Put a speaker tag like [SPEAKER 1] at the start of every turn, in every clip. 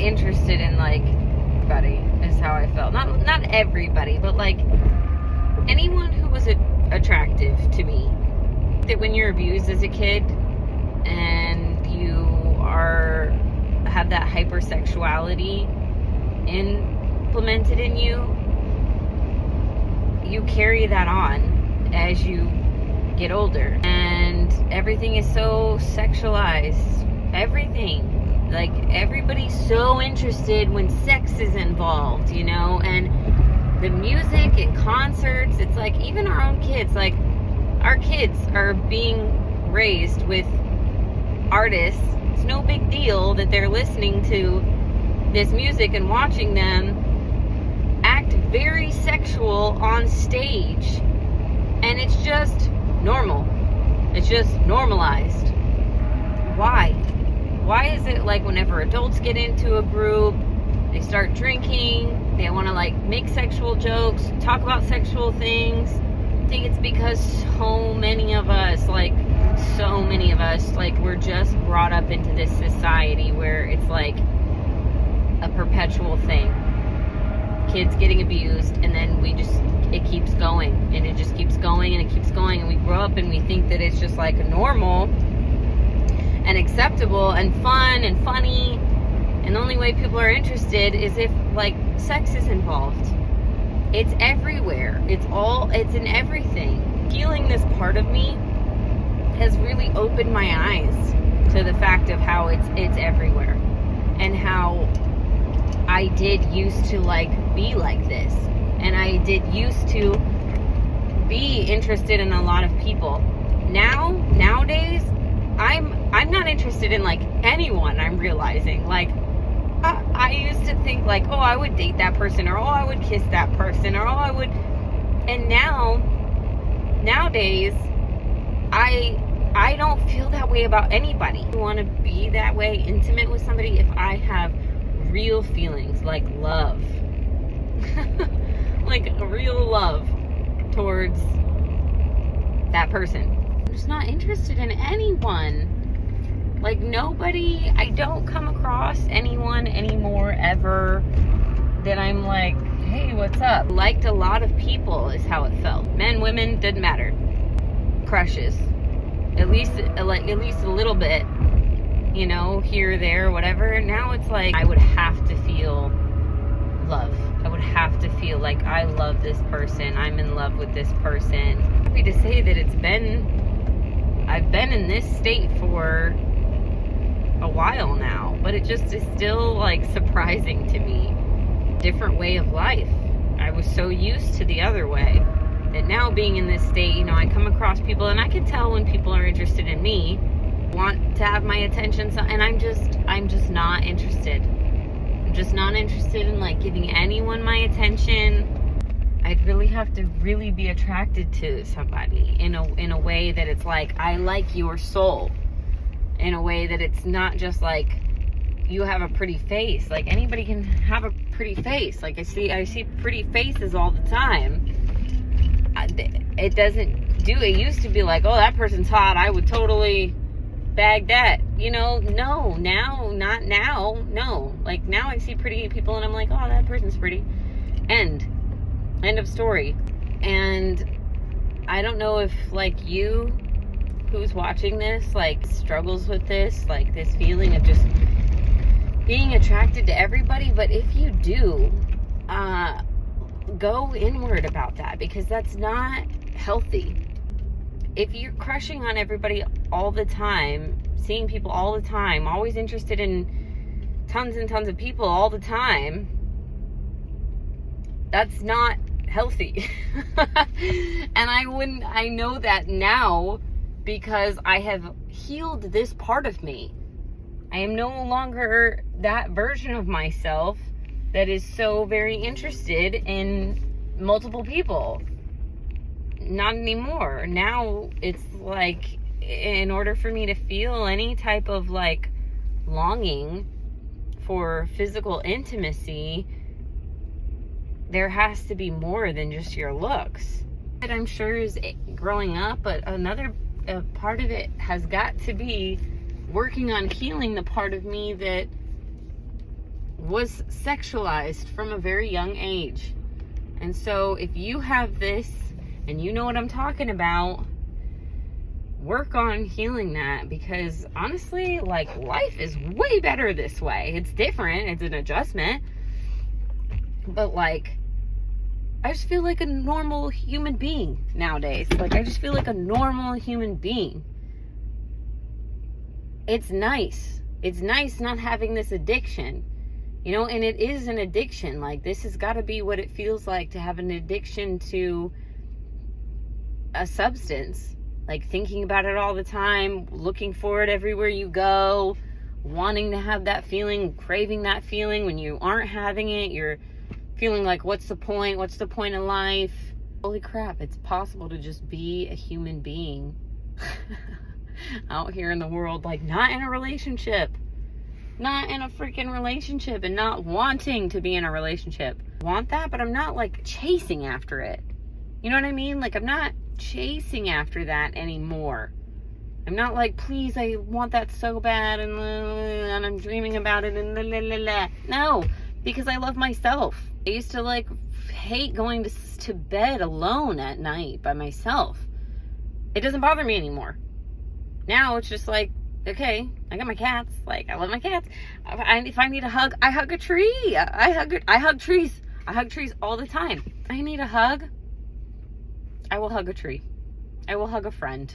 [SPEAKER 1] interested in like everybody is how I felt. Not everybody, but like anyone who was attractive to me. That when you're abused as a kid and you have that hyper-sexuality implemented in you, you carry that on as you get older, and everything is so sexualized. Everything, like, everybody's so interested when sex is involved, you know, and the music and concerts. It's like even our own kids, like our kids are being raised with artists. It's no big deal that they're listening to this music and watching them act very sexual on stage, and it's just normal. It's just normalized. Why is it like whenever adults get into a group, they start drinking, they want to like make sexual jokes, talk about sexual things? I think it's because so many of us, like we're just brought up into this society where it's like a perpetual thing. Kids getting abused, and then it keeps going, and it just keeps going, and it keeps going, and we grow up and we think that it's just like normal and acceptable and fun and funny, and the only way people are interested is if like sex is involved. It's everywhere. It's in everything. Healing this part of me has really opened my eyes to the fact of how it's everywhere, and how I did used to like be like this, and I did used to be interested in a lot of people. Nowadays, I'm not interested in like anyone. I'm realizing, like, I used to think like, oh, I would date that person, or oh, I would kiss that person, or oh, I would, and nowadays, I don't feel that way about anybody. I want to be that way intimate with somebody if I have real feelings, like love. Like real love towards that person. I'm just not interested in anyone. Like nobody, I don't come across anyone anymore ever that I'm like, hey, what's up? Liked a lot of people is how it felt. Men, women, didn't matter. Crushes. At least a little bit, you know, here, there, whatever. Now it's like I would have to feel love. I would have to feel like I love this person. I'm in love with this person. I'm happy to say that I've been in this state for a while now, but it just is still like surprising to me. Different way of life. I was so used to the other way that now being in this state, you know, I come across people and I can tell when people are interested in me, want to have my attention, and I'm just not interested. I'm just not interested in like giving anyone my attention. I'd really have to really be attracted to somebody in a way that it's like, I like your soul. In a way that it's not just like you have a pretty face. Like anybody can have a pretty face. Like I see pretty faces all the time. It doesn't do it. Used to be like, oh, that person's hot, I would totally bag that, you know. No, now, not now. No, like now I see pretty people and I'm like, oh, that person's pretty. End of story. And I don't know if like you who's watching this like struggles with this, like this feeling of just being attracted to everybody, but if you do, go inward about that, because that's not healthy. If you're crushing on everybody all the time, seeing people all the time, always interested in tons and tons of people all the time, that's not healthy. And I know that now because I have healed this part of me. I am no longer that version of myself that is so very interested in multiple people. Not anymore. Now it's like, in order for me to feel any type of like longing for physical intimacy, there has to be more than just your looks. That I'm sure is growing up, but another part of it has got to be working on healing the part of me that was sexualized from a very young age. And so if you have this and you know what I'm talking about, work on healing that, because honestly, like, life is way better this way. It's different, it's an adjustment, but like, I just feel like a normal human being nowadays. Like, I just feel like a normal human being. It's nice not having this addiction, you know. And it is an addiction. Like, this has got to be what it feels like to have an addiction to a substance. Like, thinking about it all the time, looking for it everywhere you go, wanting to have that feeling, craving that feeling. When you aren't having it, you're feeling like, what's the point? What's the point of life? Holy crap, it's possible to just be a human being out here in the world, like, not in a relationship. Not in a freaking relationship, and not wanting to be in a relationship. I want that, but I'm not, like, chasing after it. You know what I mean? Like, I'm not chasing after that anymore. I'm not like, please, I want that so bad, and I'm dreaming about it, and no, because I love myself. I used to, like, hate going to bed alone at night by myself. It doesn't bother me anymore. Now it's just like, okay, I got my cats. Like, I love my cats. If I need a hug, I hug a tree. I hug trees. I hug trees all the time. I need a hug, I will hug a tree. I will hug a friend.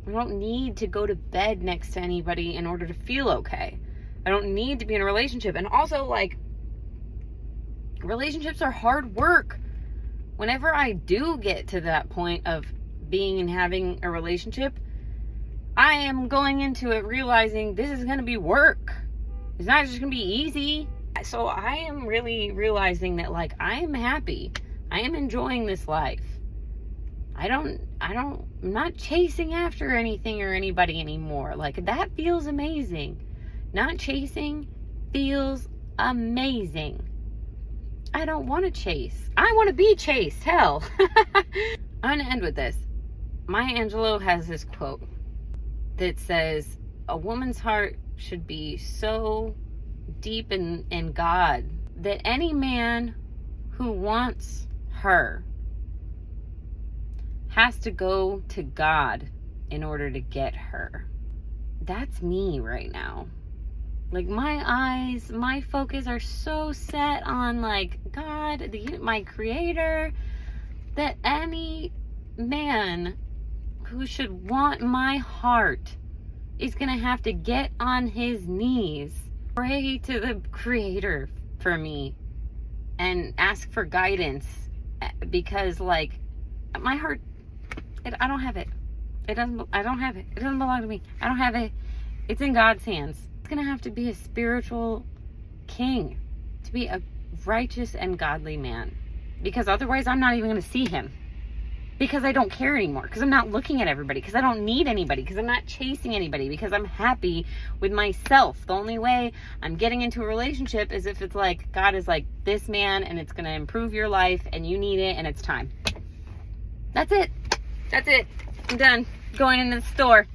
[SPEAKER 1] I don't need to go to bed next to anybody in order to feel okay. I don't need to be in a relationship. And also, like, relationships are hard work. Whenever I do get to that point of being and having a relationship, I am going into it realizing this is going to be work. It's not just going to be easy. So I am really realizing that, like, I am happy. I am enjoying this life. I'm not chasing after anything or anybody anymore. Like, that feels amazing. Not chasing feels amazing. I don't want to chase. I want to be chased. Hell. I'm going to end with this. Maya Angelou has this quote that says, a woman's heart should be so deep in God that any man who wants her has to go to God in order to get her. That's me right now. Like, my eyes, my focus are so set on, like, God, my creator, that any man who should want my heart is gonna have to get on his knees, pray to the creator for me, and ask for guidance, because, like, my heart, I don't have it. I don't have it. It doesn't belong to me. I don't have it. It's in God's hands. It's gonna have to be a spiritual king to be a righteous and godly man, because otherwise I'm not even gonna see him, because I don't care anymore, because I'm not looking at everybody, because I don't need anybody, because I'm not chasing anybody, because I'm happy with myself. The only way I'm getting into a relationship is if it's like, God is like, this man, and it's gonna improve your life, and you need it, and it's time. That's it. I'm done. Going into the store.